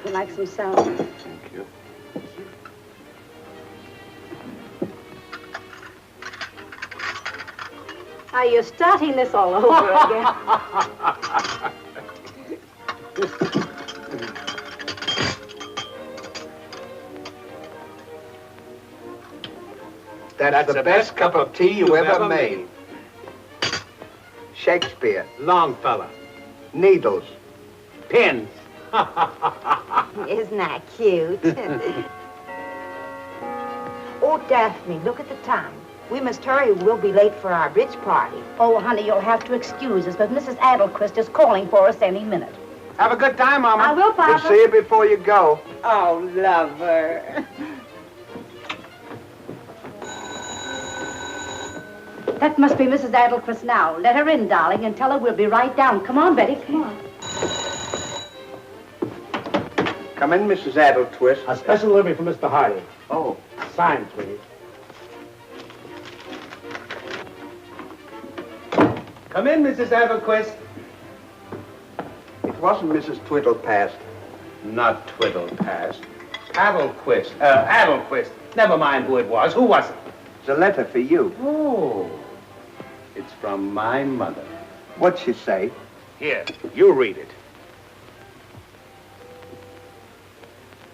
You like some salad? Thank you. Are you starting this all over again? That's the best cup of tea you ever made. Shakespeare. Longfellow. Needles. Pins. Isn't that cute? Oh, Daphne, look at the time. We must hurry. We'll be late for our bridge party. Oh, honey, you'll have to excuse us, but Mrs. Adelquist is calling for us any minute. Have a good time, Mama. I will, Papa. We'll see you before you go. Oh, lover. That must be Mrs. Adelquist now. Let her in, darling, and tell her we'll be right down. Come on, Betty, come on. Come in, Mrs. Adelquist. A special delivery from Mr. Hardy. Oh. Signed, sweetie. Come in, Mrs. Adelquist. It wasn't Mrs. Twiddlepast. Not Twiddlepast. Adelquist. Never mind who it was. Who was it? It's a letter for you. Oh. It's from my mother. What'd she say? Here, you read it.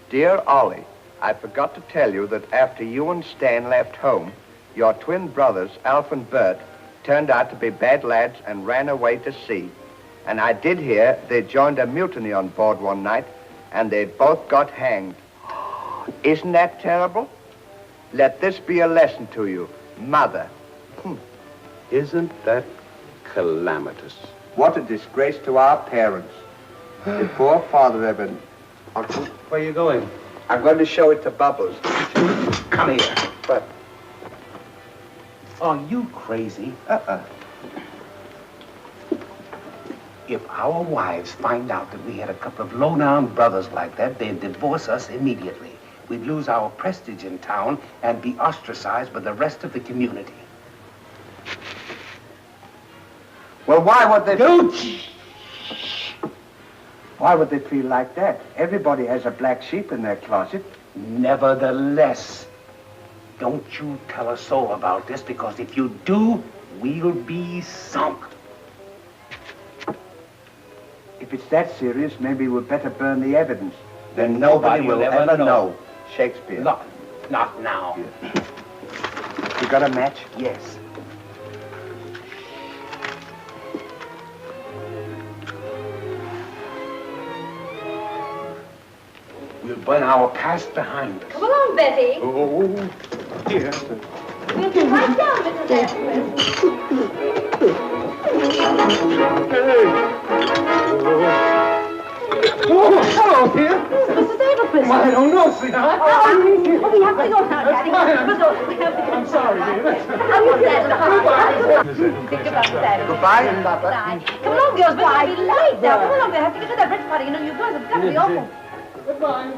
Dear Ollie, I forgot to tell you that after you and Stan left home, your twin brothers, Alf and Bert, turned out to be bad lads and ran away to sea. And I did hear they joined a mutiny on board one night, and they both got hanged. Isn't that terrible? Let this be a lesson to you, Mother. Isn't that calamitous? What a disgrace to our parents. The poor father ever... Where are you going? I'm going to show it to Bubbles. Come here. But... Are you crazy? If our wives find out that we had a couple of low-down brothers like that, they'd divorce us immediately. We'd lose our prestige in town and be ostracized by the rest of the community. Well, why would they... Don't! Why would they feel like that? Everybody has a black sheep in their closet. Nevertheless, don't you tell a soul about this, because if you do, we'll be sunk. If it's that serious, maybe we'd better burn the evidence. Then Nobody nobody will will ever ever know. Shakespeare. Not now. You got a match? Yes. We'll burn our past behind us. Come along, Betty. Oh, dear. We'll be right down, Mrs. Adelquist. Oh, hello, dear. Mrs. Adelquist. Well, I don't know, sweetheart. Oh, we have to go now, Daddy. We'll go. We have to go. I'm sorry, dear. How you Goodbye. Think about that. Goodbye. Bye. Come along, girls. We're going to be late now. Come along. We have to get to that bridge party. You know, you girls have got to be awful. Goodbye.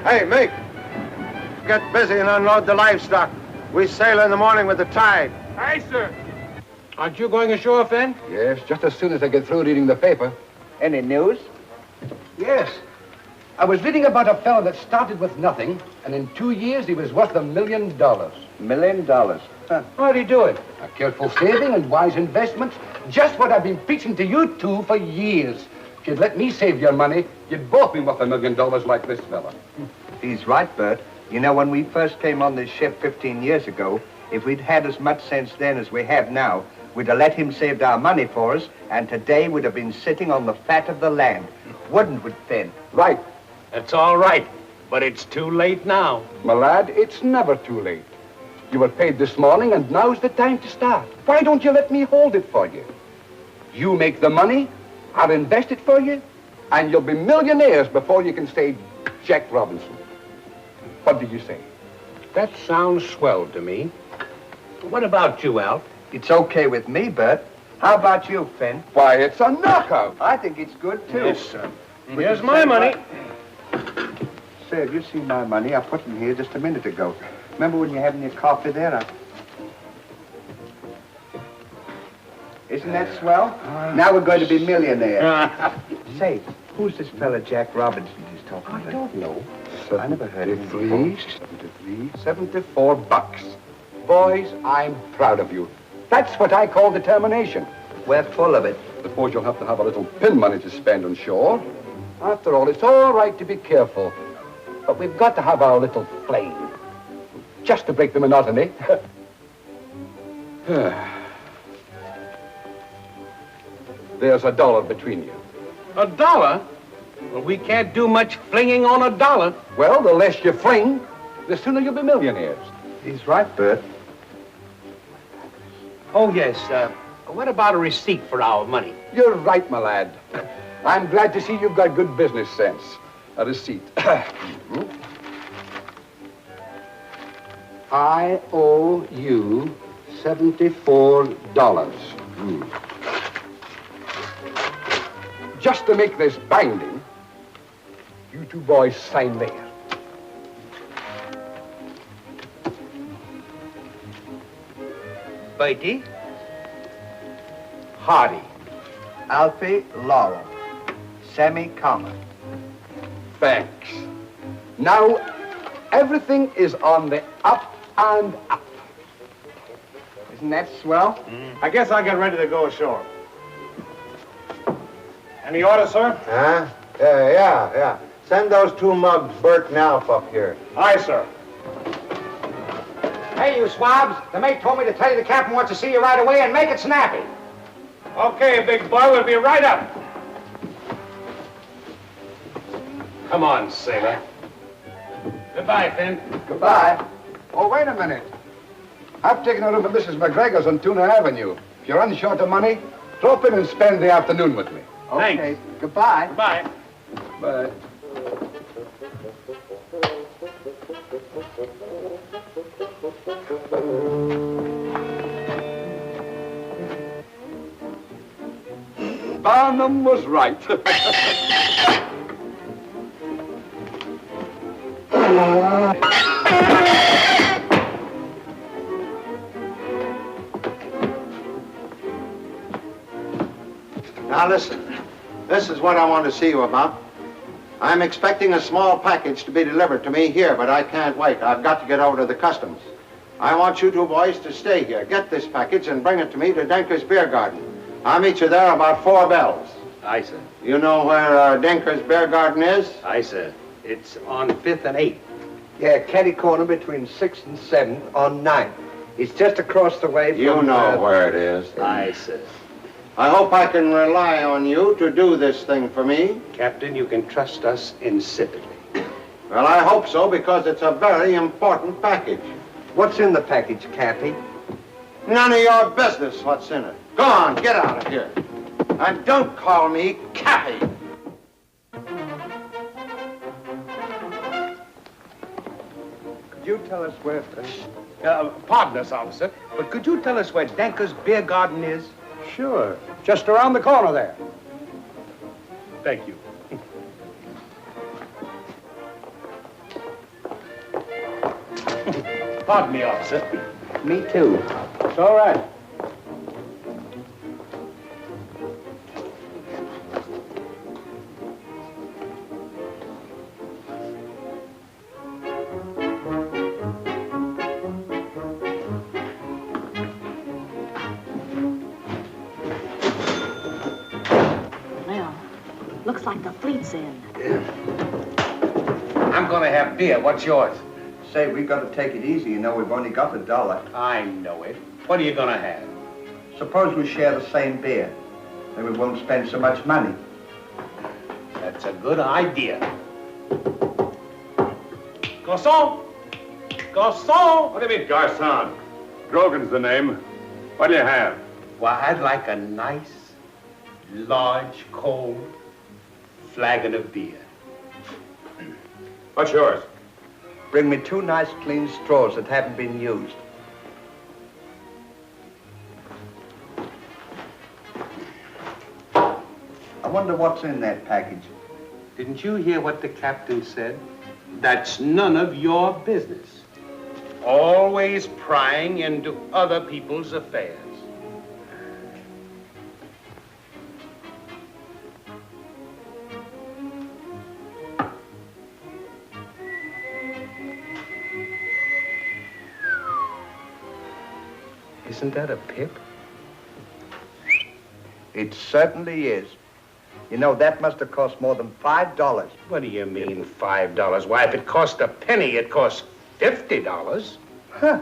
Hey, Mick, get busy and unload the livestock. We sail in the morning with the tide. Aye, sir. Aren't you going ashore, Finn? Yes, just as soon as I get through reading the paper. Any news? Yes. I was reading about a fellow that started with nothing, and in 2 years he was worth $1 million. $1 million. Huh. How'd he do it? A careful saving and wise investments. Just what I've been preaching to you two for years. If you'd let me save your money, you'd both be worth $1 million like this fella. He's right, Bert. You know, when we first came on this ship 15 years ago, if we'd had as much sense then as we have now, we'd have let him save our money for us, and today we'd have been sitting on the fat of the land. Wouldn't we, Finn? Right. That's all right, but it's too late now. My lad, it's never too late. You were paid this morning, and now's the time to start. Why don't you let me hold it for you? You make the money, I'll invest it for you, and you'll be millionaires before you can say Jack Robinson. What do you say? That sounds swell to me. What about you, Al? It's okay with me, Bert. How about you, Finn? Why, it's a knockout. I think it's good, too. Yes, sir. But Here's you my say money. Say, have you seen my money? I put it in here just a minute ago. Remember when you're having your coffee there? Isn't that swell? Now we're going to be millionaires. Say, who's this fella Jack Robinson he's talking about? I don't know. I never heard of him 73, 74 bucks. Boys, I'm proud of you. That's what I call determination. We're full of it. Suppose you'll have to have a little pin money to spend on shore. After all, it's all right to be careful. But we've got to have our little fling. Just to break the monotony. There's $1 between you. $1? Well, we can't do much flinging on $1. Well, the less you fling, the sooner you'll be millionaires. He's right, Bert. Oh, yes. What about a receipt for our money? You're right, my lad. I'm glad to see you've got good business sense. A receipt. I owe you $74. Just to make this binding, you two boys sign there. Beatty, Hardy. Alfie, Laurel. Semi-comma. Thanks. Now, everything is on the up and up. Isn't that swell? I guess I'll get ready to go ashore. Any order, sir? Huh? Yeah. Send those 2 mugs, Bert and Alf, up here. Aye, sir. Hey, you swabs. The mate told me to tell you the captain wants to see you right away and make it snappy. Okay, big boy, we'll be right up. Come on, sailor. Goodbye, Finn. Goodbye. Oh, wait a minute. I've taken a room at Mrs. McGregor's on Tuna Avenue. If you're unsure of money, drop in and spend the afternoon with me. Okay. Thanks. Goodbye. Goodbye. Bye. Barnum was right. Now listen, this is what I want to see you about. I'm expecting a small package to be delivered to me here, but I can't wait. I've got to get over to the customs. I want you 2 boys to stay here, get this package, and bring it to me to Denker's Beer Garden. I'll meet you there about 4 bells. Aye, sir. You know where Denker's Beer Garden is? Aye, sir. It's on 5th and 8th. Yeah, catty corner between 6th and 7th on 9th. It's just across the way from... You know where it is. Aye, sir. I hope I can rely on you to do this thing for me. Captain, you can trust us insipidly. Well, I hope so, because it's a very important package. What's in the package, Cappy? None of your business what's in it. Go on, get out of here. And don't call me Cappy. Could you tell us where... Pardon us, officer, but could you tell us where Denker's Beer Garden is? Sure. Just around the corner there. Thank you. Pardon me, officer. Me too. It's all right. Well, looks like the fleet's in. I'm gonna have beer. What's yours? Say, we've got to take it easy. You know, we've only got $1. I know it. What are you gonna have? Suppose we share the same beer. Then we won't spend so much money. That's a good idea. Garçon! Garçon! What do you mean, Garçon? Grogan's the name. What do you have? Well, I'd like a nice, large, cold flagon of beer. What's yours? Bring me 2 nice clean straws that haven't been used. wonder what's in that package. Didn't you hear what the captain said? That's none of your business. Always prying into other people's affairs. Isn't that a pip? It certainly is. You know, that must have cost more than $5. What do you mean, $5? Why, if it cost a penny, it cost $50. Huh.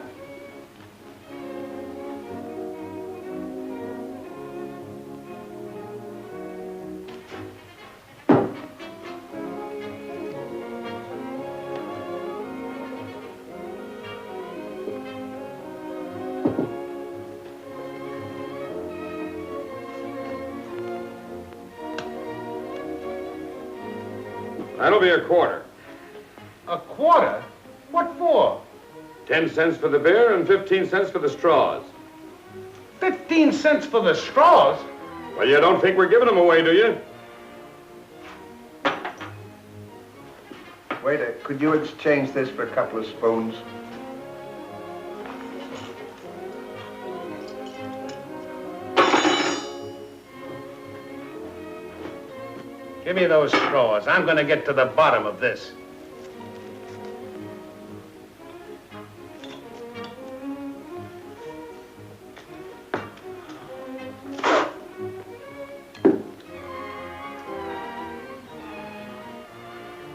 That'll be a quarter. A quarter? What for? 10 cents for the beer and 15 cents for the straws. 15 cents for the straws? Well, you don't think we're giving them away, do you? Waiter, could you exchange this for a couple of spoons? Give me those straws. I'm going to get to the bottom of this.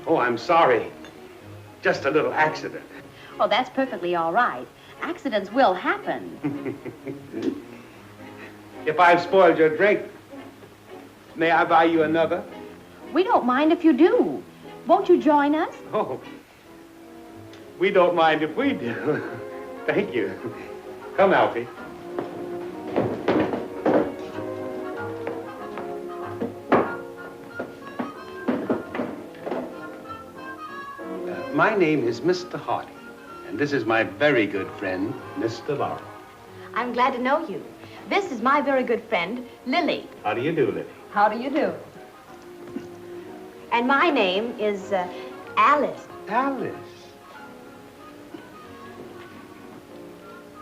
Oh, I'm sorry. Just a little accident. Oh, that's perfectly all right. Accidents will happen. If I've spoiled your drink, may I buy you another? We don't mind if you do. Won't you join us? Oh, we don't mind if we do. Thank you. Come, Alfie. My name is Mr. Hardy, and this is my very good friend, Mr. Laurel. I'm glad to know you. This is my very good friend, Lily. How do you do, Lily? How do you do? And my name is Alice. Alice.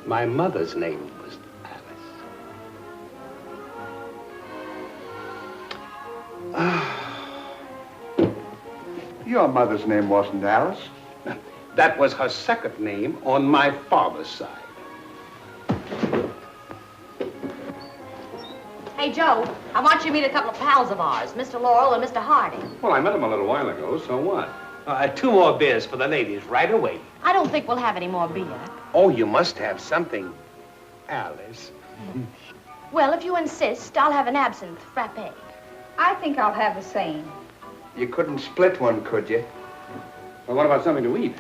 My mother's name was Alice. Your mother's name wasn't Alice. That was her second name on my father's side. Hey, Joe, I want you to meet a couple of pals of ours, Mr. Laurel and Mr. Hardy. Well, I met him a little while ago, so what? 2 more beers for the ladies right away. I don't think we'll have any more beer. Oh, you must have something, Alice. Well, if you insist, I'll have an absinthe frappe. I think I'll have the same. You couldn't split one, could you? Well, what about something to eat?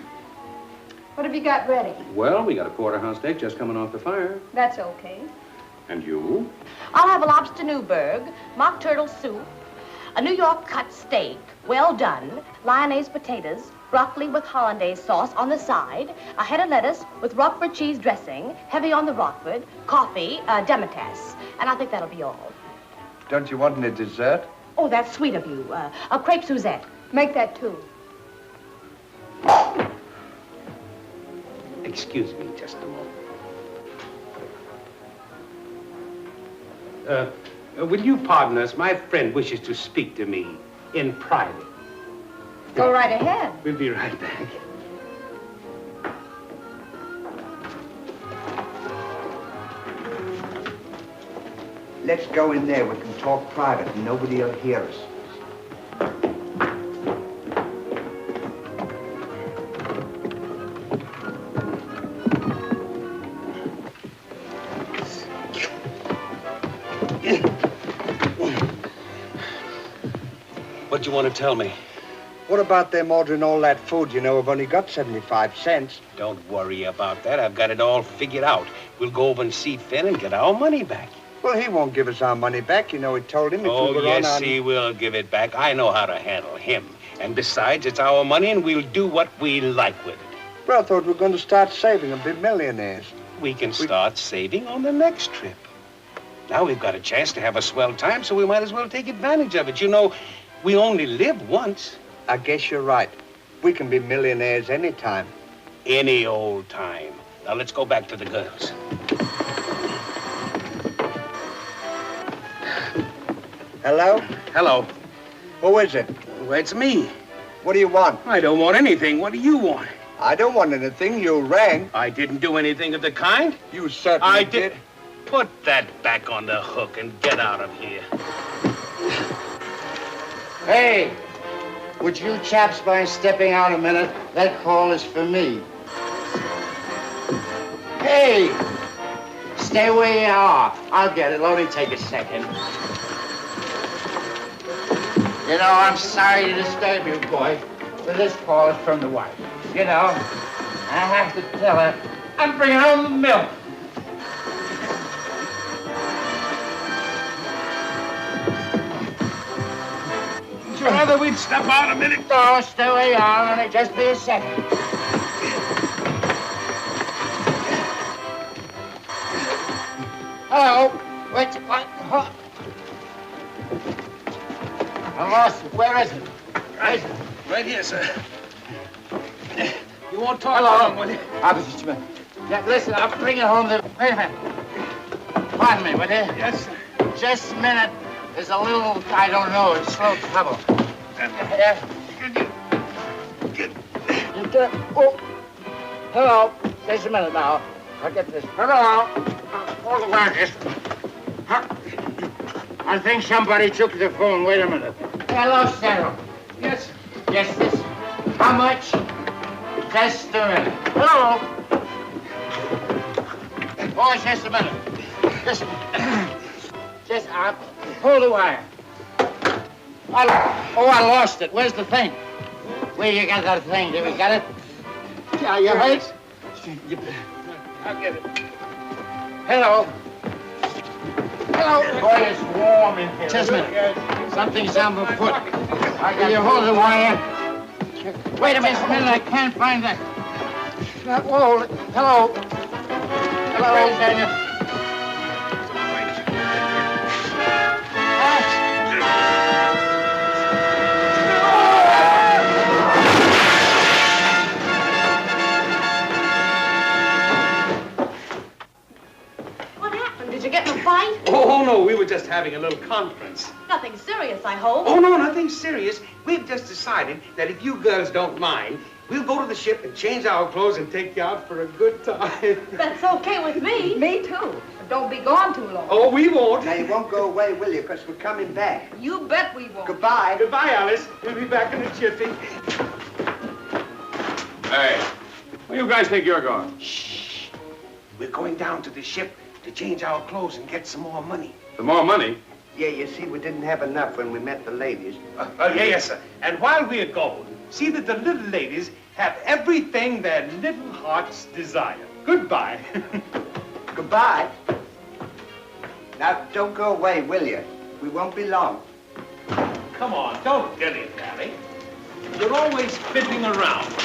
What have you got ready? Well, we got a porterhouse steak just coming off the fire. That's okay. And you? I'll have a lobster Newburg, mock turtle soup, a New York cut steak, well done, lyonnaise potatoes, broccoli with hollandaise sauce on the side, a head of lettuce with Roquefort cheese dressing, heavy on the Roquefort, coffee, demitasse. And I think that'll be all. Don't you want any dessert? Oh, that's sweet of you. A crepe Suzette. Make that 2. Excuse me just a moment. Will you pardon us? My friend wishes to speak to me in private. Go right ahead. We'll be right back. Let's go in there. We can talk private and nobody will hear us. What do you want to tell me? What about them ordering all that food? You know, we've only got 75 cents. Don't worry about that. I've got it all figured out. We'll go over and see Finn and get our money back. Well, he won't give us our money back. You know, we told him if we Oh, were yes, on he will give it back. I know how to handle him. And besides, it's our money, and we'll do what we like with it. Well, I thought we were going to start saving and be millionaires. We can start saving on the next trip. Now we've got a chance to have a swell time, so we might as well take advantage of it. You know, we only live once. I guess you're right. We can be millionaires anytime. Any old time. Now let's go back to the girls. Hello? Hello. Who is it? Well, it's me. What do you want? I don't want anything. What do you want? I don't want anything. You rang. I didn't do anything of the kind. You certainly I did. Put that back on the hook and get out of here. Hey, would you chaps mind stepping out a minute? That call is for me. Hey, stay where you are. I'll get it. It'll only take a second. You know, I'm sorry to disturb you, boy, but this call is from the wife. You know, I have to tell her I'm bringing home the milk. Rather we'd step out a minute. Oh, stay where you are. Only just be a second. Hello. What? Huh? I lost it. Where is it? Right here, sir. You won't talk Hello. long, will you? Just a minute. Yeah, listen, I'll bring it home. Wait a minute. Pardon me, will you? Yes, sir. Just a minute. There's a little, I don't know, slow trouble. Yeah. You get, oh, hello. Just a minute now. I'll get this. Hello. Hold the wires. I think somebody took the phone. Wait a minute. Hello, Sarah. Yes. Yes, this. How much? Just a minute. Hello. Oh, just a minute. Just, hold the wire. I lost it. Where's the thing? Where you got that thing? Did we got it? Yeah, you hurt? I'll get it. Hello. Hello. Boy, it's warm in here. Just a minute. Something's on my foot. Will you hold the wire? Wait a minute, I can't find that. Whoa, hello. Hello, Daniel. Did you get in a fight? Oh, no, we were just having a little conference. Nothing serious, I hope. Oh, no, nothing serious. We've just decided that if you girls don't mind, we'll go to the ship and change our clothes and take you out for a good time. That's okay with me. Me too. Don't be gone too long. Oh, we won't. Now, you won't go away, will you? Because we're coming back. You bet we won't. Goodbye. Goodbye, Alice. We'll be back in a jiffy. Hey, where you guys think you're going? Shh. We're going down to the ship to change our clothes and get some more money. The more money? Yeah, you see, we didn't have enough when we met the ladies. Yes, sir. And while we're going, see that the little ladies have everything their little hearts desire. Goodbye. Goodbye. Now, don't go away, will you? We won't be long. Come on, don't dilly-dally. You're always fiddling around.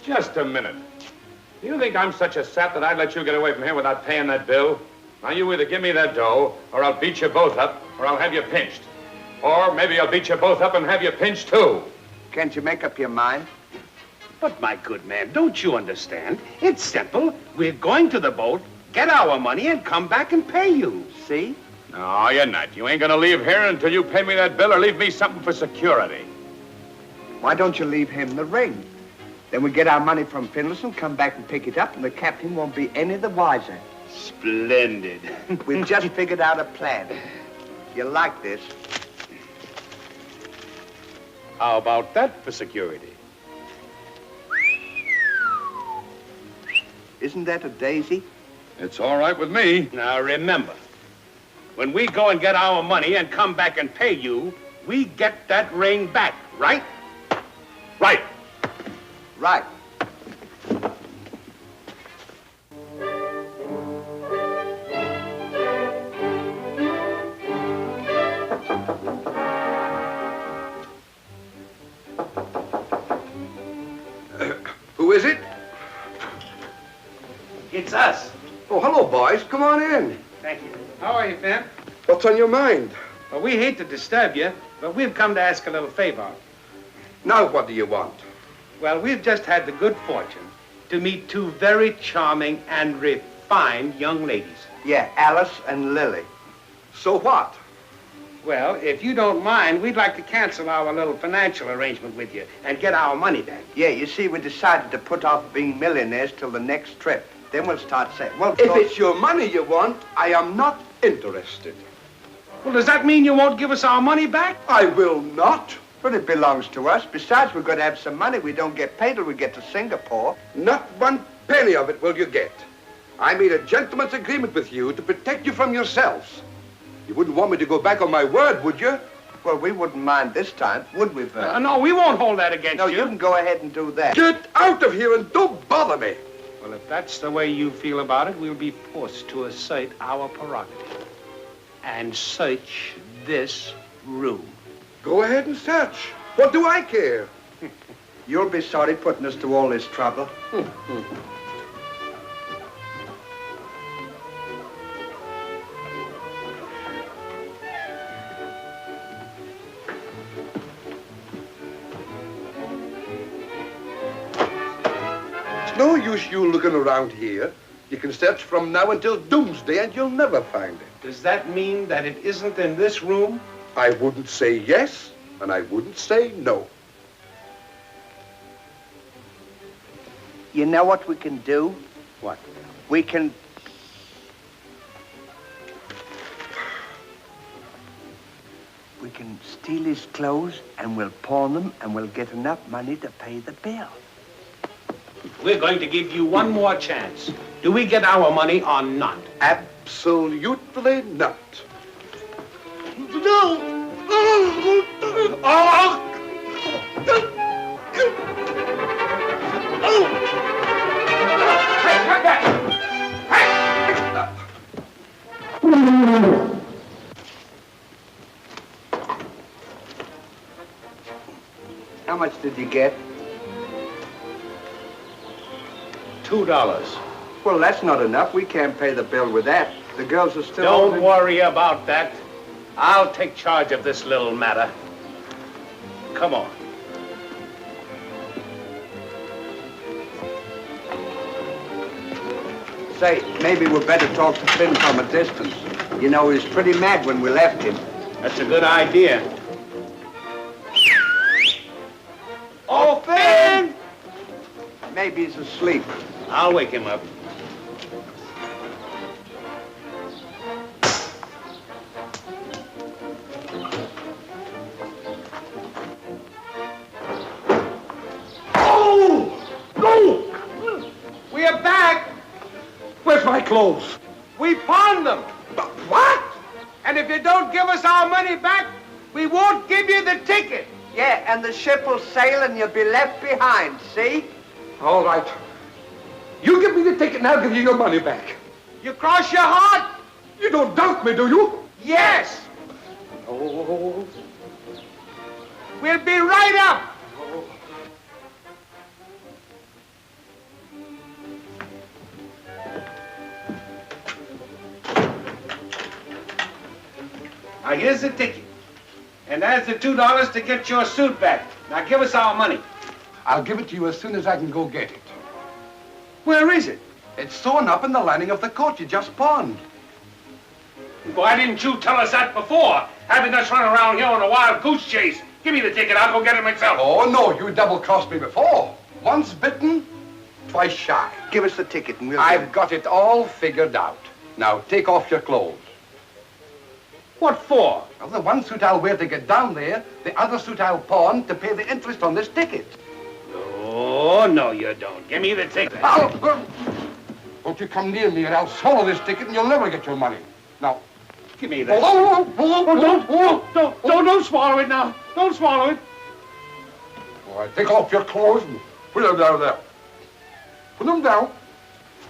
Just a minute. Do you think I'm such a sap that I'd let you get away from here without paying that bill? Now, you either give me that dough, or I'll beat you both up, or I'll have you pinched. Or maybe I'll beat you both up and have you pinched, too. Can't you make up your mind? But, my good man, don't you understand? It's simple. We're going to the boat, get our money, and come back and pay you. See? No, you're not. You ain't gonna leave here until you pay me that bill or leave me something for security. Why don't you leave him the ring? Then we get our money from Finlayson, come back and pick it up, and the captain won't be any the wiser. Splendid. We've just figured out a plan. You like this? How about that for security? Isn't that a daisy? It's all right with me. Now, remember, when we go and get our money and come back and pay you, we get that ring back, right? Right. Right. Who is it? It's us. Oh, hello, boys. Come on in. Thank you. How are you, Finn? What's on your mind? Well, we hate to disturb you, but we've come to ask a little favor. Now, what do you want? Well, we've just had the good fortune to meet two very charming and refined young ladies. Yeah, Alice and Lily. So what? Well, if you don't mind, we'd like to cancel our little financial arrangement with you and get our money back. Yeah, you see, we decided to put off being millionaires till the next trip. Then we'll start saying, well, If it's your money you want, I am not interested. Well, does that mean you won't give us our money back? I will not. But it belongs to us. Besides, we're going to have some money. We don't get paid till we get to Singapore. Not one penny of it will you get. I made a gentleman's agreement with you to protect you from yourselves. You wouldn't want me to go back on my word, would you? Well, we wouldn't mind this time, would we, Vern? No, we won't hold that against No, you. you can go ahead and do that. Get out of here and don't bother me. Well, if that's the way you feel about it, we'll be forced to assert our prerogative and search this room. Go ahead and search. What do I care? You'll be sorry putting us to all this trouble. It's no use you looking around here. You can search from now until doomsday and you'll never find it. Does that mean that it isn't in this room? I wouldn't say yes, and I wouldn't say no. You know what we can do? What? We can... We can steal his clothes and we'll pawn them and we'll get enough money to pay the bill. We're going to give you one more chance. Do we get our money or not? Absolutely not. How much did you get? $2. Well, that's not enough. We can't pay the bill with that. The girls are still... Don't worry about that. I'll take charge of this little matter. Come on. Say, maybe we'd better talk to Finn from a distance. You know, he was pretty mad when we left him. That's a good idea. Oh, Finn! Maybe he's asleep. I'll wake him up. We are back! Where's my clothes? We pawned them! What? And if you don't give us our money back, we won't give you the ticket! Yeah, and the ship will sail and you'll be left behind, see? All right. You give me the ticket and I'll give you your money back. You cross your heart? You don't doubt me, do you? Yes! Oh. We'll be right up! Now, here's the ticket. And that's the $2 to get your suit back. Now, give us our money. I'll give it to you as soon as I can go get it. Where is it? It's sewn up in the lining of the coat you just pawned. Why didn't you tell us that before? Having us run around here on a wild goose chase. Give me the ticket. I'll go get it myself. Oh, no, you double-crossed me before. Once bitten, twice shy. Give us the ticket and we'll... I've got it all figured out. Now, take off your clothes. What for? Well, the one suit I'll wear to get down there, the other suit I'll pawn to pay the interest on this ticket. Oh, no, you don't. Give me the ticket. Don't you come near me or I'll swallow this ticket and you'll never get your money. Now, give me this. Don't swallow it now. Don't swallow it. All right, take off your clothes and put them down there. Put them down.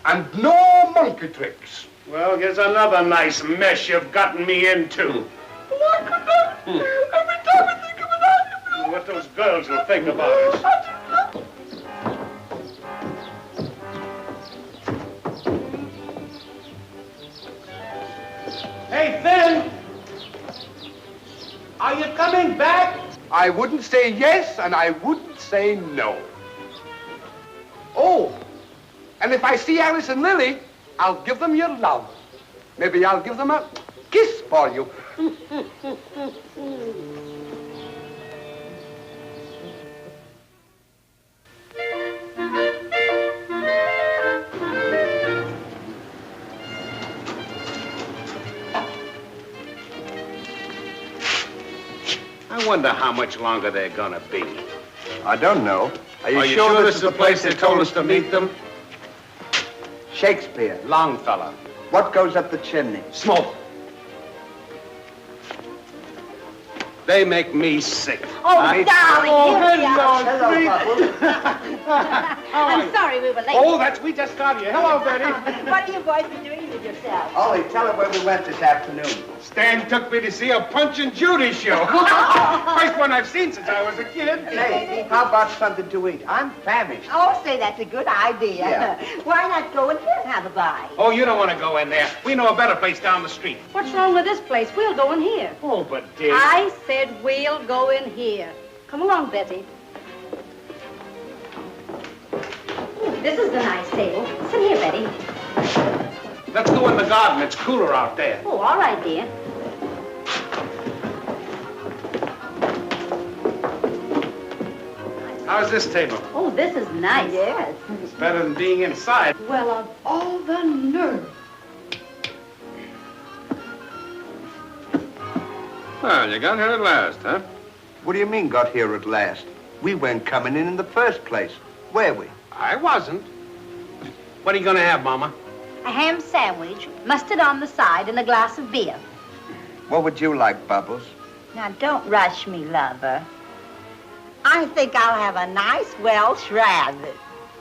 And no monkey tricks. Well, here's another nice mess you've gotten me into. Every time I think of it, What those girls will think about us. Hey, Finn! Are you coming back? I wouldn't say yes, and I wouldn't say no. Oh, and if I see Alice and Lily, I'll give them your love. Maybe I'll give them a kiss for you. I wonder how much longer they're gonna be. I don't know. Are you sure this is the place they told us to meet them? Shakespeare. Longfellow. What goes up the chimney? Smoke. They make me sick. Oh, darling. hello, I'm sorry we were late. Oh, we just got here. Hello, Betty. What are you boys be doing with yourselves? Ollie, tell her where we went this afternoon. Stan took me to see a Punch and Judy show. First one I've seen since I was a kid. Hey, how about something to eat? I'm famished. Oh, say, that's a good idea. Yeah. Why not go in here and have a bite? Oh, you don't want to go in there. We know a better place down the street. What's wrong with this place? We'll go in here. Oh, but dear. I said we'll go in here. Come along, Betty. Ooh, this is a nice table. Sit here, Betty. Let's go in the garden. It's cooler out there. Oh, all right, dear. How's this table? Oh, this is nice. Yes. It's better than being inside. Well, of all the nerve. Well, you got here at last, huh? What do you mean, got here at last? We weren't coming in the first place, were we? I wasn't. What are you going to have, Mama? A ham sandwich, mustard on the side, and a glass of beer. What would you like, Bubbles? Now, don't rush me, lover. I think I'll have a nice Welsh rabbit.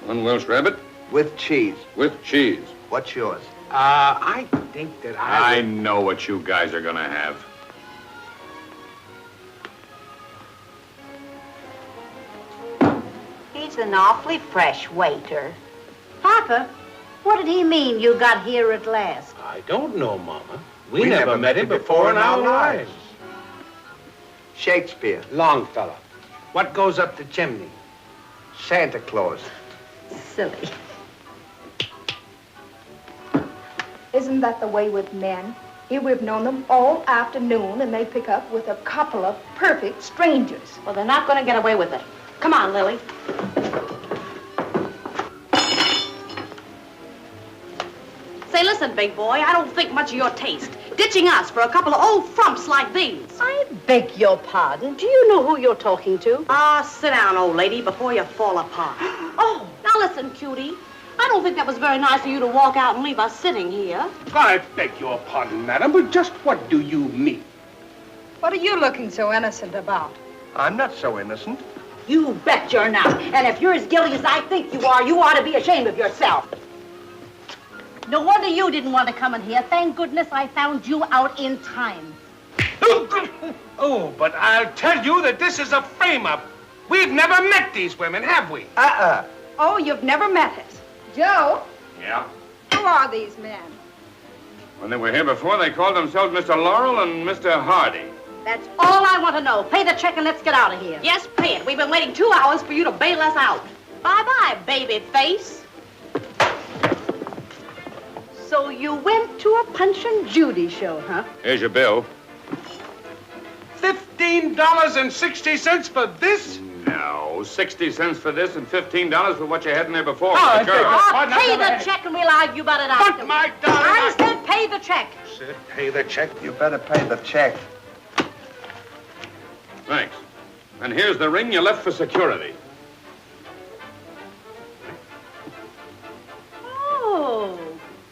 One Welsh rabbit With cheese. with cheese. What's yours? I think that I know what you guys are going to have. He's an awfully fresh waiter. Papa, what did he mean you got here at last? I don't know, Mama. We never met him before in our lives. Shakespeare. Longfellow. What goes up the chimney? Santa Claus. Silly. Isn't that the way with men? Here we've known them all afternoon, and they pick up with a couple of perfect strangers. Well, they're not going to get away with it. Come on, Lily. Say, listen, big boy, I don't think much of your taste. Ditching us for a couple of old frumps like these. I beg your pardon. Do you know who you're talking to? Ah, sit down, old lady, before you fall apart. Oh, now listen, cutie. I don't think that was very nice of you to walk out and leave us sitting here. I beg your pardon, madam, but just what do you mean? What are you looking so innocent about? I'm not so innocent. You bet you're not. And if you're as guilty as I think you ought to be ashamed of yourself. No wonder you didn't want to come in here. Thank goodness I found you out in time. Oh, but I'll tell you that this is a frame-up. We've never met these women, have we? Oh, you've never met us. Joe, Yeah? who are these men? When they were here before, they called themselves Mr. Laurel and Mr. Hardy. That's all I want to know. Pay the check and let's get out of here. Yes, pay it. We've been waiting 2 hours for you to bail us out. Bye-bye, baby face. So you went to a Punch and Judy show, huh? Here's your bill. $15.60 for this? No, 60 cents for this and $15 for what you had in there before. Oh, The curve. Pay the check and we'll argue about it after. But, my darling, I said pay the check. said pay the check. You better pay the check. Thanks. And here's the ring you left for security. Oh,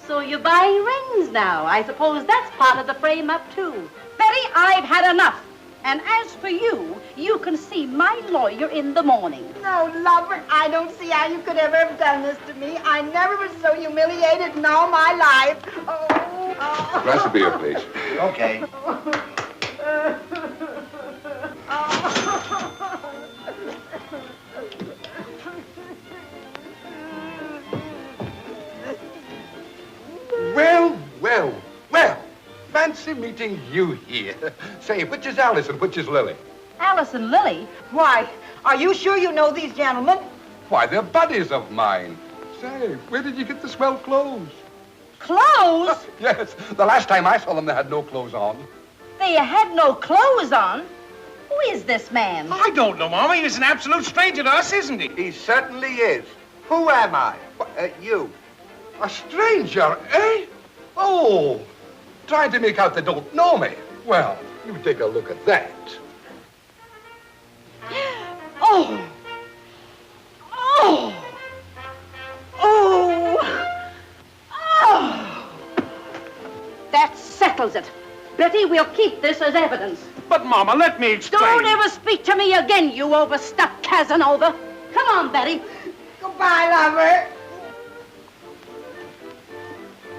so you're buying rings now. I suppose that's part of the frame-up, too. Betty, I've had enough. And as for you, you can see my lawyer in the morning. No, lover, I don't see how you could ever have done this to me. I never was so humiliated in all my life. Oh. Glass of beer, please. Okay. Well, well, well. Fancy meeting you here. Say, which is Alice and which is Lily? Alice and Lily? Why, are you sure you know these gentlemen? Why, they're buddies of mine. Say, where did you get the swell clothes? Clothes? Yes, the last time I saw them, they had no clothes on. They had no clothes on? Who is this man? I don't know, Mama. He's an absolute stranger to us, isn't he? He certainly is. Who am I? You. A stranger, eh? Oh, trying to make out they don't know me. Well, you take a look at that. Oh! Oh! Oh! Oh! That settles it. Betty, we'll keep this as evidence. But, Mama, let me explain. Don't ever speak to me again, you overstuffed Casanova. Come on, Betty. Goodbye, lover.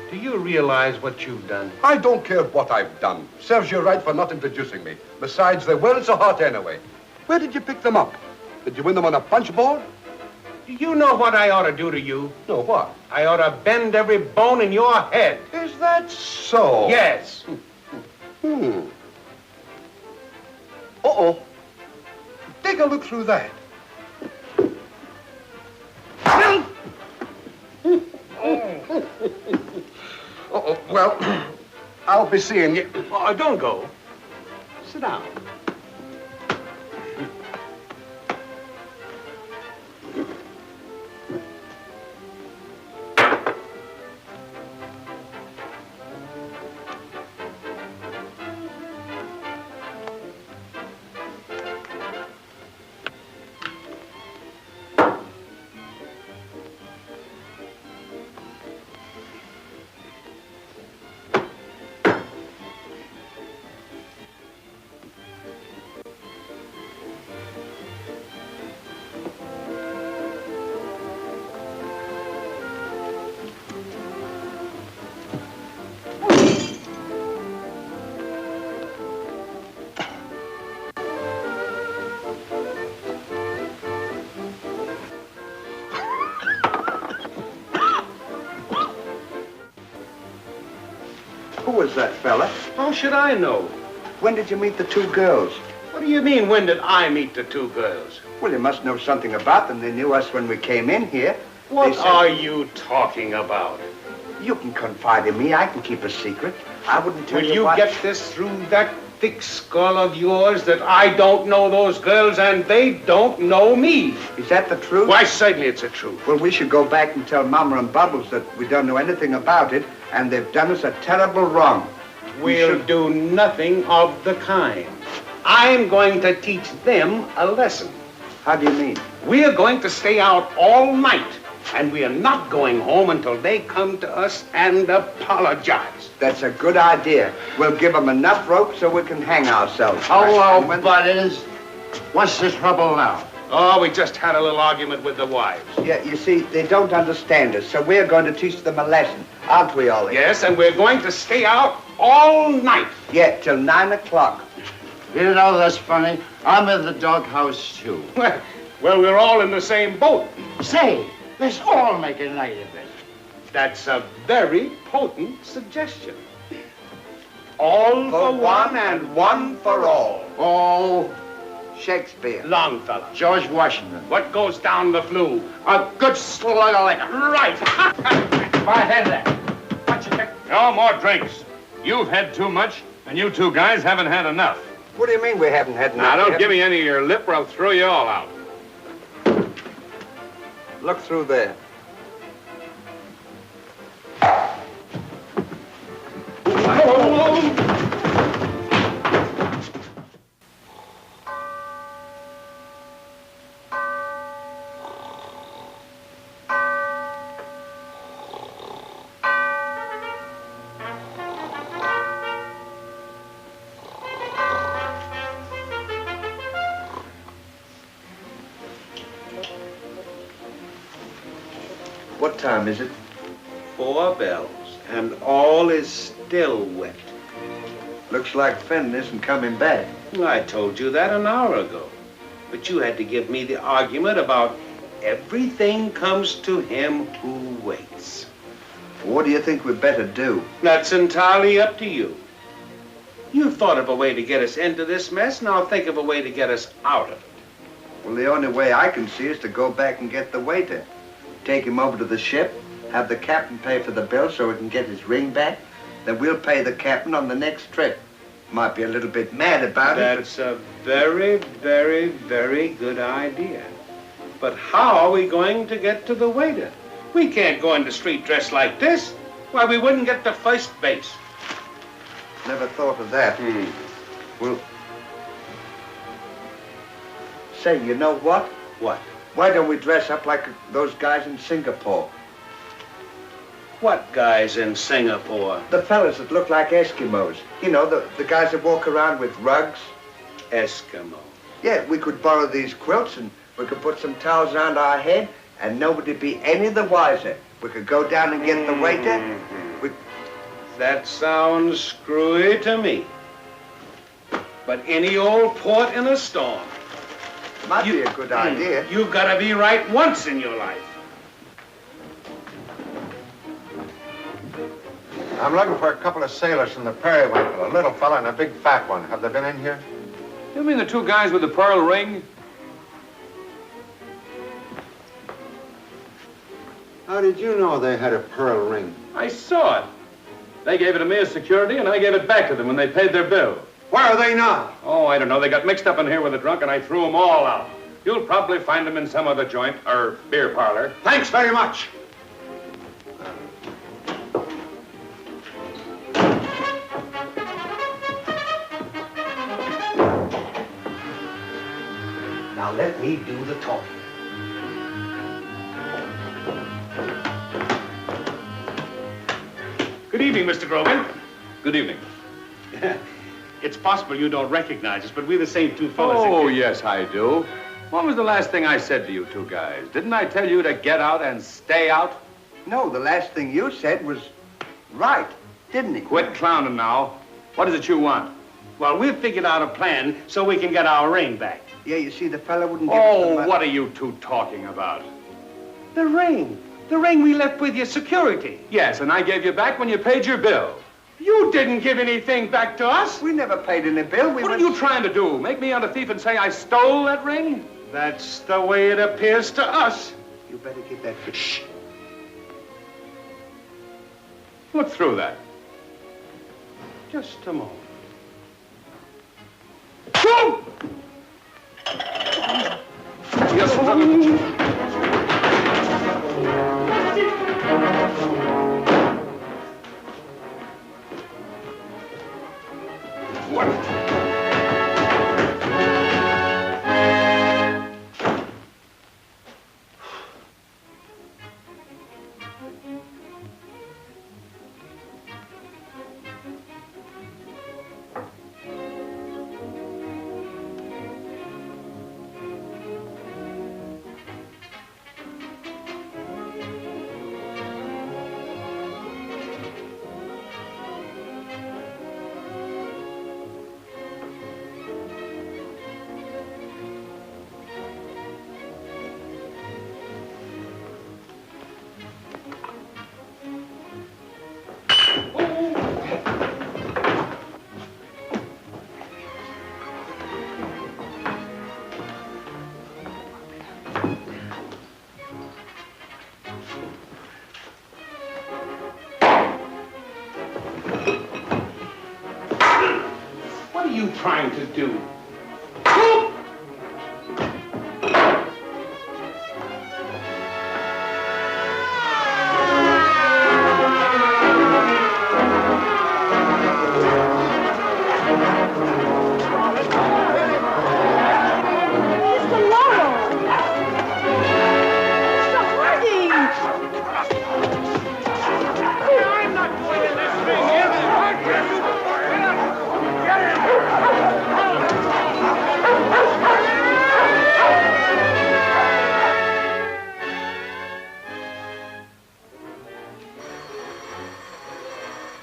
Do you realize what you've done? I don't care what I've done. Serves you right for not introducing me. Besides, they weren't so hot anyway. Where did you pick them up? Did you win them on a punch board? Do you know what I ought to do to you? No, what? I ought to bend every bone in your head. Is that so? Yes. Uh-oh. Take a look through that. Uh-oh. Well, I'll be seeing you. Oh, don't go. Sit down. Who was that fella? How should I know? When did you meet the two girls? What do you mean, when did I meet the two girls? Well, you must know something about them. They knew us when we came in here. What They said- are you talking about? You can confide in me. I can keep a secret. I wouldn't tell Will you you what... get this through that thick skull of yours that I don't know those girls and they don't know me? Is that the truth? Why, certainly it's the truth. Well, we should go back and tell Mama and Bubbles that we don't know anything about it, and they've done us a terrible wrong. We'll do nothing of the kind. I'm going to teach them a lesson. How do you mean? We're going to stay out all night, and we are not going home until they come to us and apologize. That's a good idea. We'll give them enough rope so we can hang ourselves. Hello, And when- buddies. What's the trouble now? Oh, we just had a little argument with the wives. Yeah, you see, they don't understand us, so we're going to teach them a lesson, aren't we, Ollie? Yes, and we're going to stay out all night. Yeah, till 9 o'clock. You know, that's funny. I'm in the doghouse, too. Well, we're all in the same boat. Say, let's all make a night of it. That's a very potent suggestion. All for one and one for all. Oh, Shakespeare. Longfellow. George Washington. What goes down the flue? A good slug of liquor. Right. My head there. What you think? No more drinks. You've had too much, and you two guys haven't had enough. What do you mean we haven't had Now, enough? don't give me any of your lip or I'll throw you all out. Look through there. What time is it? 4 bells, and all is still wet. Looks like Fenton isn't coming back. I told you that an hour ago. But you had to give me the argument about everything comes to him who waits. What do you think we'd better do? That's entirely up to you. You thought of a way to get us into this mess. Now think of a way to get us out of it. Well, the only way I can see is to go back and get the waiter. Take him over to the ship, have the captain pay for the bill so he can get his ring back. Then we'll pay the captain on the next trip. Might be a little bit mad about it. That's a very, very, very good idea. But how are we going to get to the waiter? We can't go in the street dressed like this. Why, we wouldn't get to first base. Never thought of that. Well, say, you know what? What? Why don't we dress up like those guys in Singapore? What guys in Singapore? The fellas that look like Eskimos. You know, the guys that walk around with rugs. Eskimo. Yeah, we could borrow these quilts and we could put some towels around our head and nobody'd be any the wiser. We could go down and get the waiter. That sounds screwy to me. But any old port in a storm. Might be a good idea. You've got to be right once in your life. I'm looking for a couple of sailors from the Periwinkle, a little fella and a big fat one. Have they been in here? You mean the two guys with the pearl ring? How did you know they had a pearl ring? I saw it. They gave it to me as security, and I gave it back to them when they paid their bill. Where are they now? Oh, I don't know. They got mixed up in here with a drunk, and I threw them all out. You'll probably find them in some other joint or beer parlor. Thanks very much. Now let me do the talking. Good evening, Mr. Grogan. Good evening. It's possible you don't recognize us, but we're the same two fellas. Oh, yes, I do. What was the last thing I said to you two guys? Didn't I tell you to get out and stay out? No, the last thing you said was right, didn't he? Quit clowning now. What is it you want? Well, we've figured out a plan so we can get our ring back. Yeah, you see, the fella wouldn't give us the money. What are you two talking about? The ring. The ring we left with your security. Yes, and I gave you back when you paid your bill. You didn't give anything back to us. We never paid any bill. What are you trying to do? Make me out a thief and say I stole that ring? That's the way it appears to us. You better get that... Shh. Look through that. Just a moment. Boom! Yes, What are you trying to do?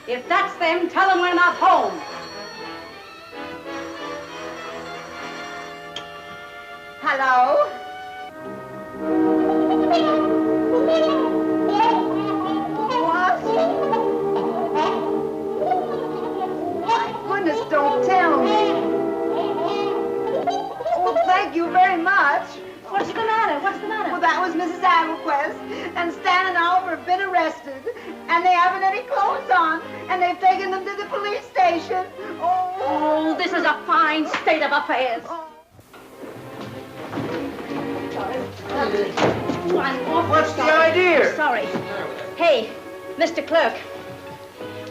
If that's them, tell them we're not home. Hello? What? My goodness, don't arrested, and they haven't any clothes on, and they've taken them to the police station. Oh, this is a fine state of affairs. What's the idea? Sorry. Hey, Mr. Clerk,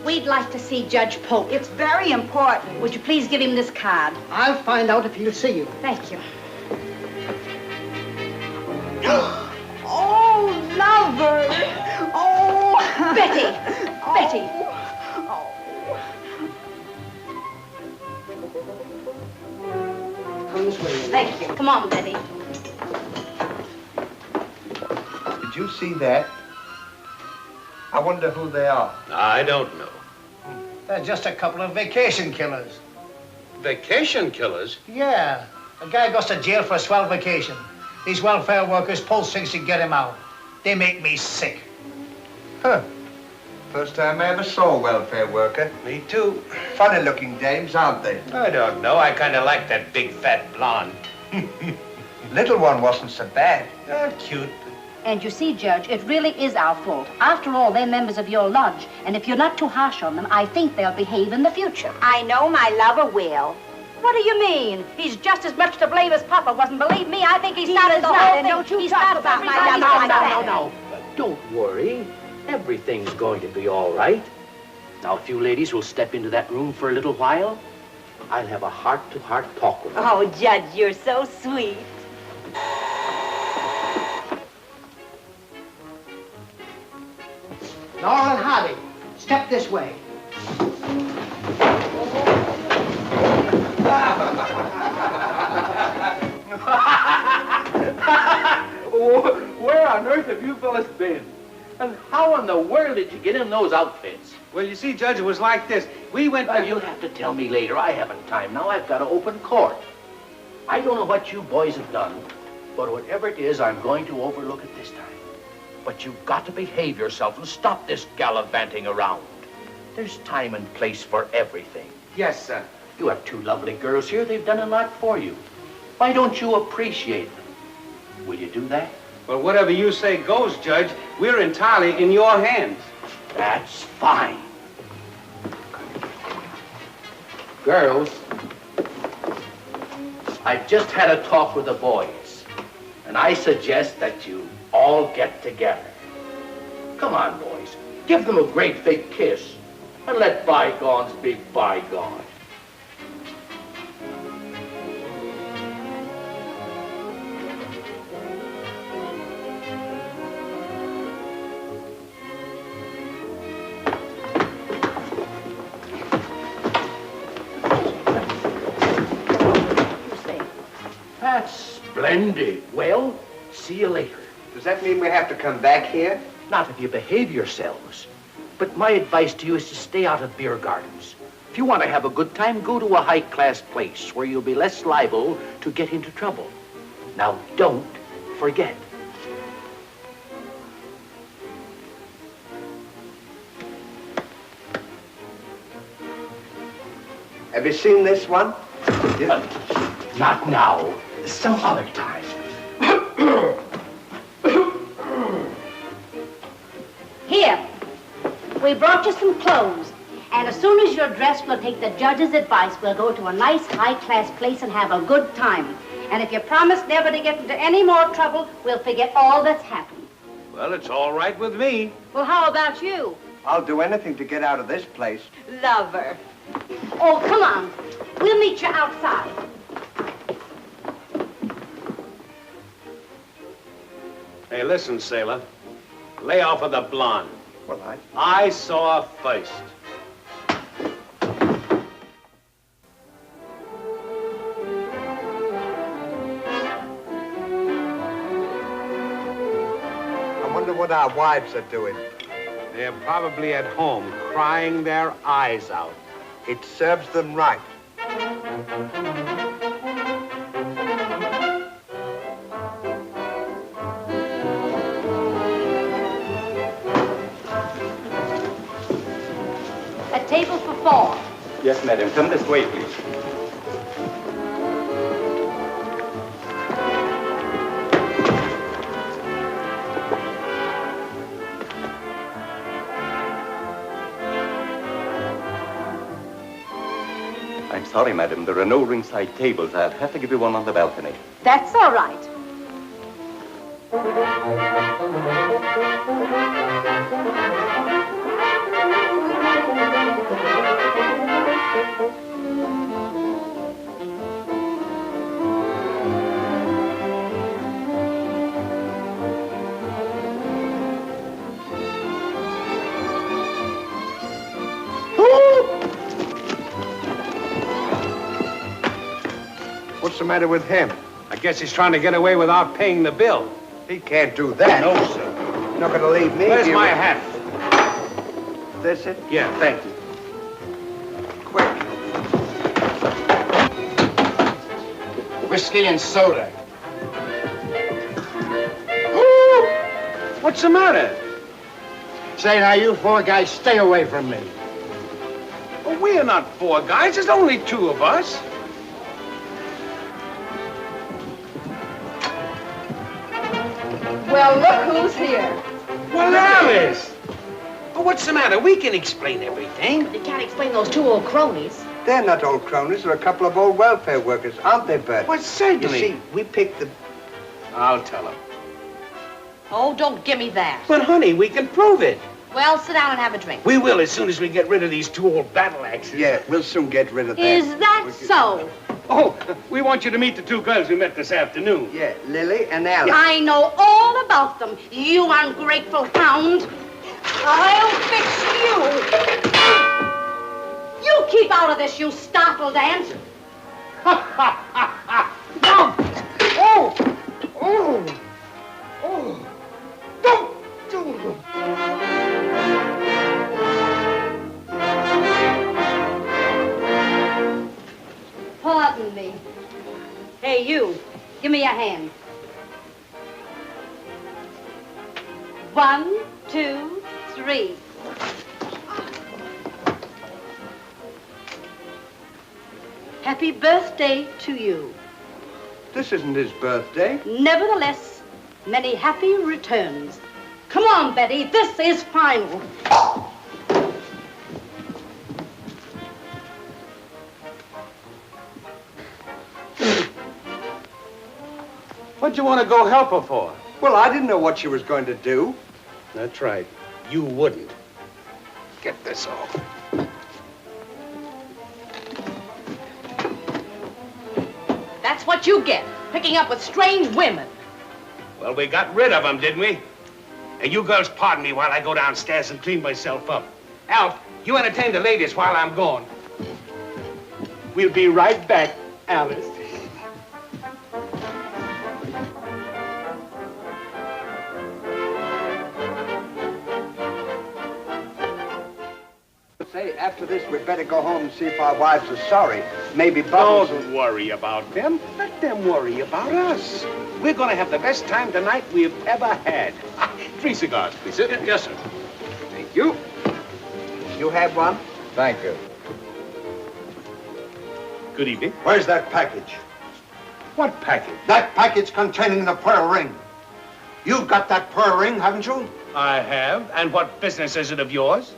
we'd like to see Judge Polk. It's very important. Would you please give him this card? I'll find out if he'll see you. Thank you. Oh, lover. Oh. Betty! Betty! Come this way. Thank you. Come on, Betty. Did you see that? I wonder who they are. I don't know. They're just a couple of vacation killers. Vacation killers? Yeah. A guy goes to jail for a swell vacation. These welfare workers pull things to get him out. They make me sick. Huh. First time I ever saw a welfare worker. Me too. Funny looking dames, aren't they? I don't know. I kind of like that big fat blonde. Little one wasn't so bad. Cute. And you see, Judge, it really is our fault. After all, they're members of your lodge, and if you're not too harsh on them, I think they'll behave in the future. I know my lover will. What do you mean? He's just as much to blame as Papa was, and believe me, I think he started the whole thing. Don't you he talk started about my everybody lover like like that. No. Don't worry. Everything's going to be all right. Now, if you ladies will step into that room for a little while, I'll have a heart-to-heart talk with you. Oh, Judge, you're so sweet. Laurel and Hardy, step this way. Where on earth have you fellas been? And how in the world did you get in those outfits? Well, you see, Judge, it was like this. We went Well, to... you'll have to tell me later. I haven't time now. I've got to open court. I don't know what you boys have done, but whatever it is, I'm going to overlook it this time. But you've got to behave yourself and stop this gallivanting around. There's time and place for everything. Yes, sir. You have two lovely girls here. They've done a lot for you. Why don't you appreciate them? Will you do that? Well, whatever you say goes, Judge. We're entirely in your hands. That's fine. Girls, I've just had a talk with the boys, and I suggest that you all get together. Come on, boys. Give them a great big kiss, and let bygones be bygones. That's splendid. Well, see you later. Does that mean we have to come back here? Not if you behave yourselves. But my advice to you is to stay out of beer gardens. If you want to have a good time, go to a high-class place where you'll be less liable to get into trouble. Now, don't forget. Have you seen this one? Not now. Some other time. Here, we brought you some clothes. And as soon as you're dressed, we'll take the judge's advice. We'll go to a nice high-class place and have a good time. And if you promise never to get into any more trouble, we'll forget all that's happened. Well, it's all right with me. Well, how about you? I'll do anything to get out of this place. Lover. Oh, come on. We'll meet you outside. Hey, listen, sailor. Lay off of the blonde. Well, I saw her first. I wonder what our wives are doing. They're probably at home, crying their eyes out. It serves them right. A table for four. Yes, madam. Come this way, please. I'm sorry, madam. There are no ringside tables. I'll have to give you one on the balcony. That's all right. What's the matter with him? I guess he's trying to get away without paying the bill. He can't do that. No, sir. You're not going to leave me Where's here my with- hat? This it? Yeah, thank you. Quick. Whiskey and soda. What's the matter? Say, now, you four guys, stay away from me. Well, we're not four guys. There's only two of us. Well, look who's here. Well, Alice! Oh, what's the matter? We can explain everything. You can't explain those two old cronies. They're not old cronies. They're a couple of old welfare workers, aren't they, Bert? Well, certainly. You see, we picked the... I'll tell him. Oh, don't give me that. But, honey, we can prove it. Well, sit down and have a drink. We will as soon as we get rid of these two old battle axes. Yeah, we'll soon get rid of that. Is that so? Oh, we want you to meet the two girls we met this afternoon. Yeah, Lily and Alice. I know all about them, you ungrateful hound. I'll fix you. You keep out of this, you startled ant. Oh! Oh! Oh! Oh! Don't do them! Pardon me. Hey, you, give me a hand. 1, 2, 3. Happy birthday to you. This isn't his birthday. Nevertheless, many happy returns. Come on, Betty, this is final. What'd you want to go help her for? Well, I didn't know what she was going to do. That's right. You wouldn't. Get this off. That's what you get, picking up with strange women. Well, we got rid of them, didn't we? And you girls pardon me while I go downstairs and clean myself up. Alf, you entertain the ladies while I'm gone. We'll be right back, Alice. Say, after this, we'd better go home and see if our wives are sorry. Maybe Bubbles will... Don't worry about them. Let them worry about us. We're going to have the best time tonight we've ever had. 3 cigars, please. Yes, sir. Thank you. You have one? Thank you. Good evening. Where's that package? What package? That package containing the pearl ring. You've got that pearl ring, haven't you? I have. And what business is it of yours?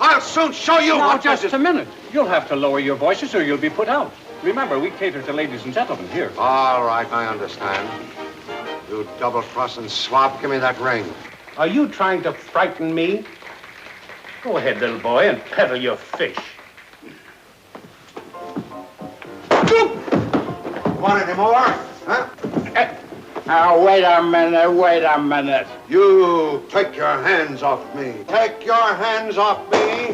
I'll soon show you Now, what just business... a minute. You'll have to lower your voices or you'll be put out. Remember, we cater to ladies and gentlemen here. All right, I understand. You double-crossing swab, give me that ring. Are you trying to frighten me? Go ahead, little boy, and peddle your fish. Want any more? Huh? Now, wait a minute. You take your hands off me. Take your hands off me.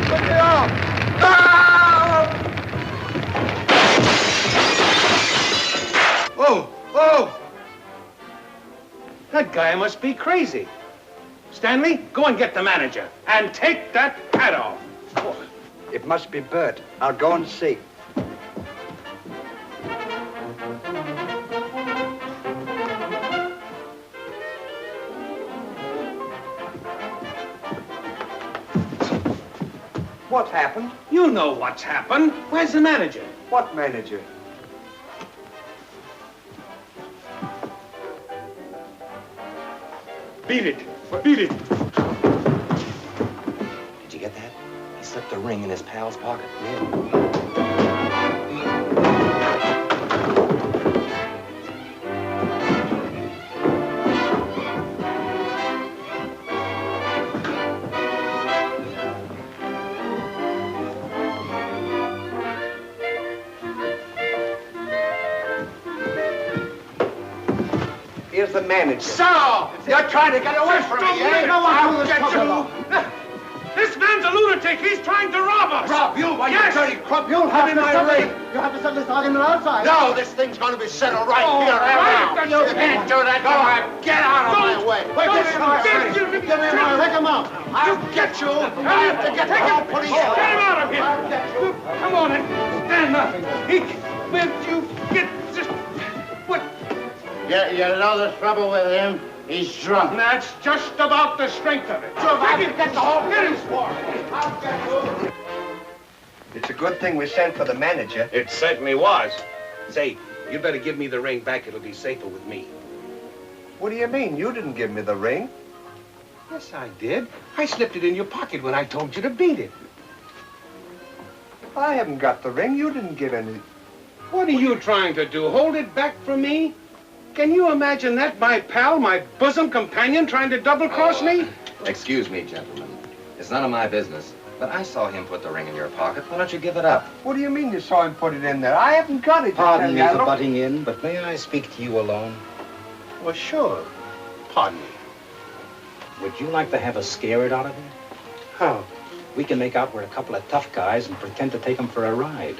Look it up! Oh, oh! That guy must be crazy. Stanley, go and get the manager. And take that hat off. Oh, it must be Bert. I'll go and see. What happened? You know what's happened. Where's the manager? What manager? Beat it. Beat it. Did you get that? He slipped a ring in his pal's pocket. Here's the manager. So! You're trying to get away from me, eh? I'll get you. This man's a lunatic. He's trying to rob us. Rob you? Why, yes. you dirty crump. You'll have my ring. You have to settle this argument outside. No, this thing's going to be settled right here and now. You can't do that. Go on. Get out of my way. Wait, Don't this is my ring. give me Give me my ring. Take him out. I'll get you. I have to get the whole police. Get him out of here. I'll get you. Come on and stand up. Will you get just... What? You know the trouble with him? He's drunk. That's just about the strength of it. So if I can get the whole Get him. I'll get you. It's a good thing we sent for the manager. It certainly was. Say, you'd better give me the ring back. It'll be safer with me. What do you mean? You didn't give me the ring. Yes, I did. I slipped it in your pocket when I told you to beat it. I haven't got the ring. You didn't give any. What are you trying to do? Hold it back from me? Can you imagine that? My pal, my bosom companion, trying to double-cross me? Excuse me, gentlemen. It's none of my business. But I saw him put the ring in your pocket. Why don't you give it up? What do you mean you saw him put it in there? I haven't got it. Pardon me for butting in, but may I speak to you alone? Well, sure. Pardon me. Would you like to have us scared out of him? How? We can make out we're a couple of tough guys and pretend to take him for a ride.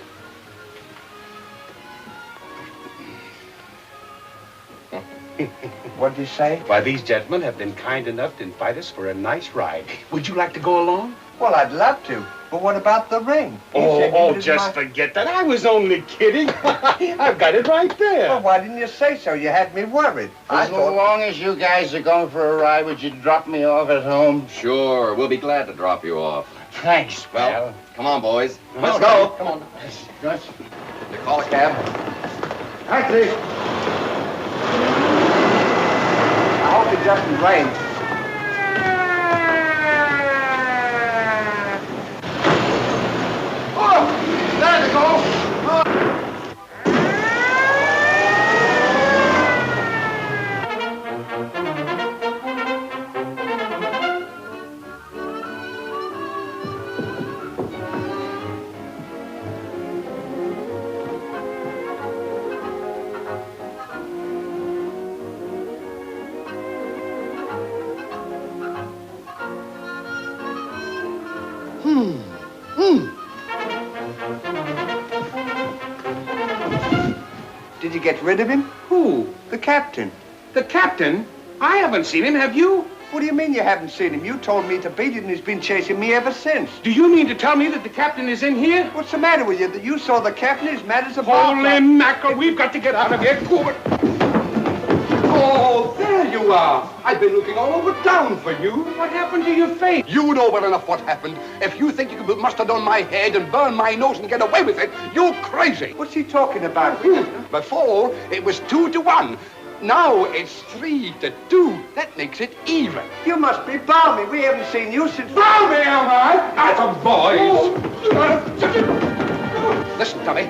What'd you say? Why, these gentlemen have been kind enough to invite us for a nice ride. Would you like to go along? Well, I'd love to. But what about the ring? You said you didn't just mind- forget that. I was only kidding. I've got it right there. Well, why didn't you say so? You had me worried. As long as you guys are going for a ride, would you drop me off at home? Sure, we'll be glad to drop you off. Thanks, pal. Well, come on, boys. Let's Okay. go. Come on. Good. You call a cab? Taxi. I hope it doesn't rain. Oh, there they go. Did you get rid of him? Who? The captain. The captain? I haven't seen him. Have you? What do you mean you haven't seen him? You told me to beat it and he's been chasing me ever since. Do you mean to tell me that the captain is in here? What's the matter with you? That you saw the captain as mad as a Holy mackerel, we've got to get out of here. Go. Oh, there you are. I've been looking all over town for you. What happened to your face? You know well enough what happened. If you think you can put mustard on my head and burn my nose and get away with it, you're crazy. What's he talking about? Before, it was 2-1. Now it's 3-2. That makes it even. You must be balmy. We haven't seen you since... Balmy, am I? At the boys. Listen, Tommy.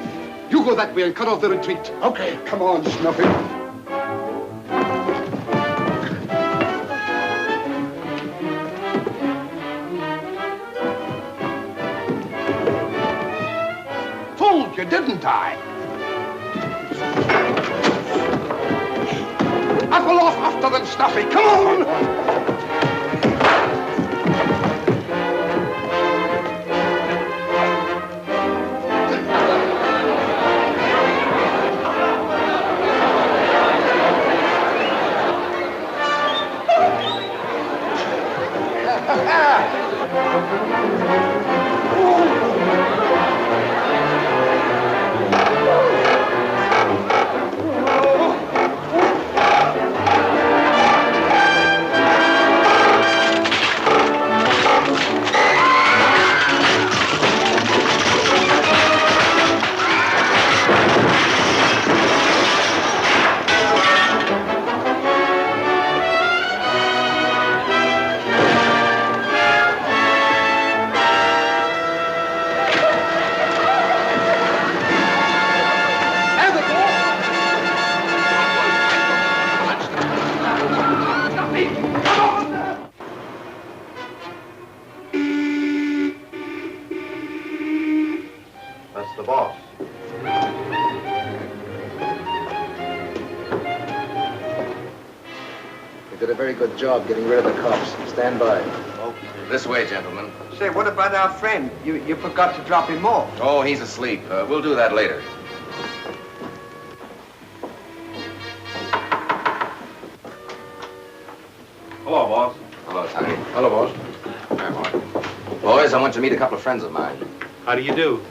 You go that way and cut off the retreat. Okay. Come on, Snuffy. Told you, didn't I? Apple off after them, Snuffy. Come on! did a very good job getting rid of the cops. Stand by. This way, gentlemen. Say, what about our friend? You forgot to drop him off. Oh, he's asleep. We'll do that later. Hello, boss. Hello, Tiny. Hello, boss. Hi, Mark. Boys, I want you to meet a couple of friends of mine. How do you do?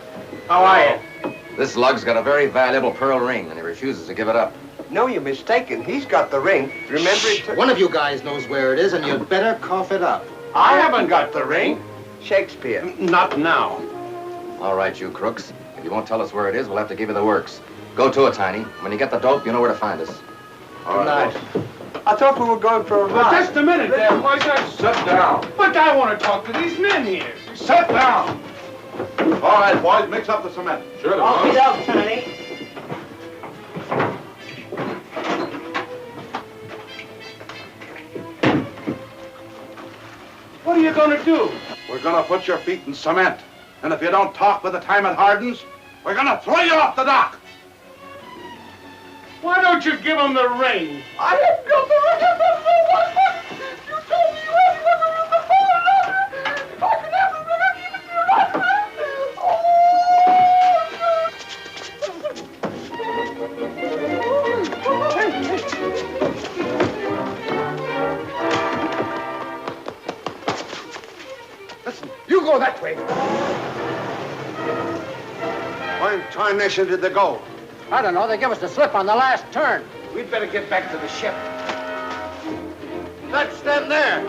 How are you? This lug's got a very valuable pearl ring, and he refuses to give it up. No, you're mistaken. He's got the ring. Remember it took... One of you guys knows where it is, and you'd better cough it up. I haven't got the ring. Shakespeare. Not now. All right, you crooks. If you won't tell us where it is, we'll have to give you the works. Go to it, Tiny. When you get the dope, you know where to find us. All right. I thought we were going for a ride. Just a minute there, boys. Sit down. But I want to talk to these men here. Sit down. All right, boys, mix up the cement. Sure, Off it up, Tiny. What are you going to do? We're going to put your feet in cement. And if you don't talk by the time it hardens, we're going to throw you off the dock. Why don't you give them the ring? I haven't got the ring of the phone. You told me you had one of the phone. If I could have the ring, I'd give it to you right Listen, you go that way. Why tarnation did they go? I don't know. They gave us the slip on the last turn. We'd better get back to the ship. That's them there.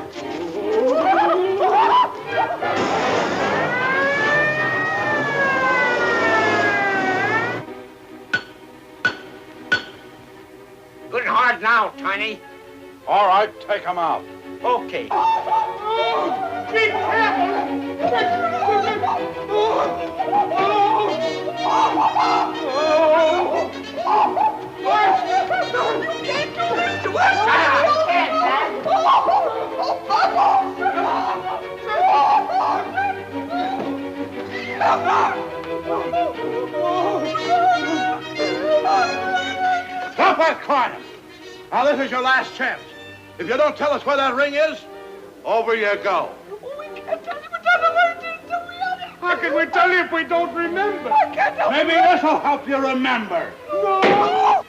Good and hard now, Tiny. All right, take them out. Okay. Be You can't do this to us! Stop that crying. Now, this is your last chance. If you don't tell us where that ring is, over you go. How can we tell you if we don't remember? Maybe this will help you remember. No!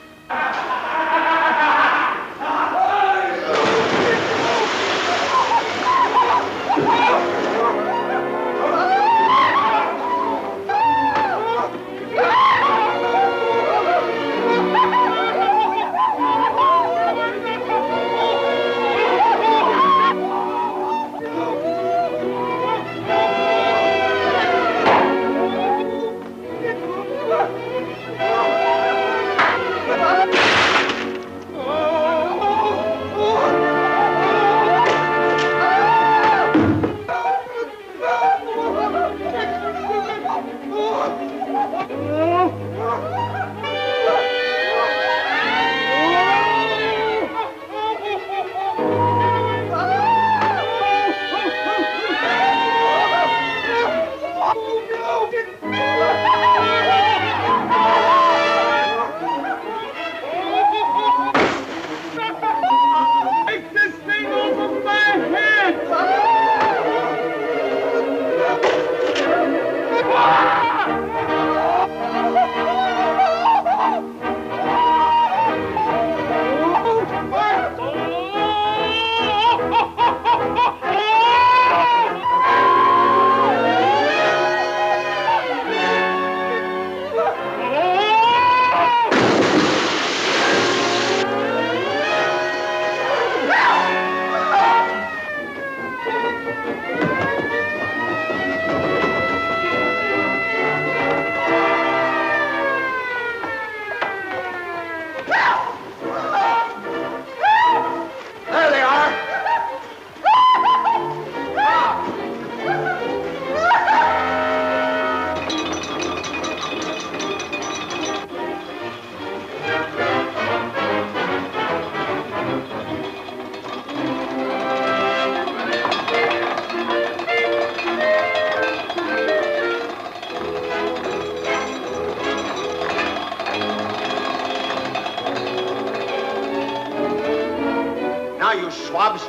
now, you swabs.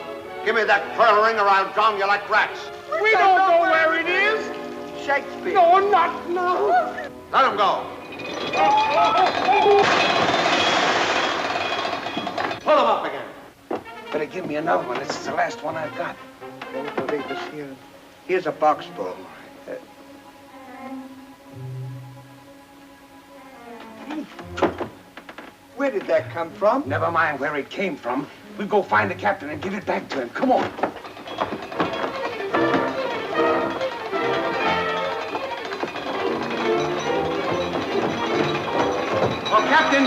Give me that pearl ring or I'll drown you like rats. We don't know where it is. Shakespeare. No, not now. Let him go. Pull him up again. Better give me another one. This is the last one I've got. Don't believe us here. Here's a box full. Where did that come from? Never mind where it came from. We'll go find the captain and give it back to him. Come on. Oh, Captain,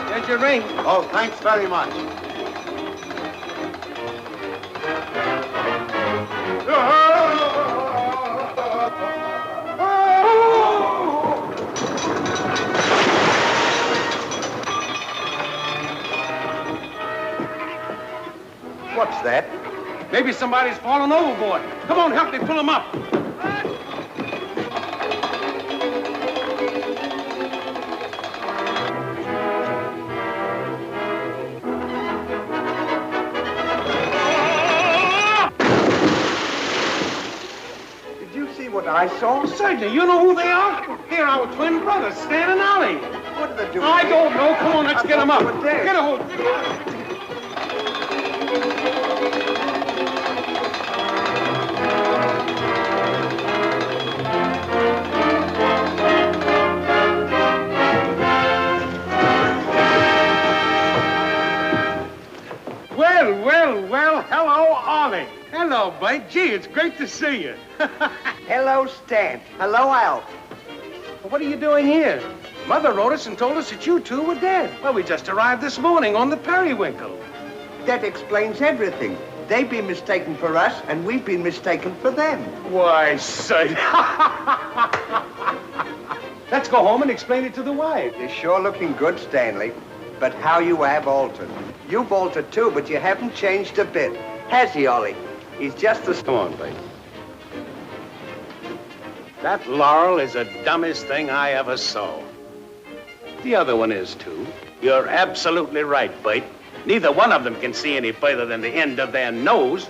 there's your ring. Oh, thanks very much. What's that? Maybe somebody's fallen overboard. Come on, help me pull him up. Did you see what I saw? Certainly. You know who they are? They're our twin brothers, Stan and Ollie. What are they doing? I don't know. Come on, let's get them up. Get a hold. Well, hello, Ollie. Hello, Bite. Gee, it's great to see you. Hello, Stan. Hello, Alf. What are you doing here? Mother wrote us and told us that you two were dead. Well, we just arrived this morning on the Periwinkle. That explains everything. They've been mistaken for us, and we've been mistaken for them. Why, say. Let's go home and explain it to the wife. You're sure looking good, Stanley. But how you have altered. You've altered too, but you haven't changed a bit. Has he, Ollie? He's just the... Come on, Bite. That Laurel is the dumbest thing I ever saw. The other one is, too. You're absolutely right, Bite. Neither one of them can see any further than the end of their nose.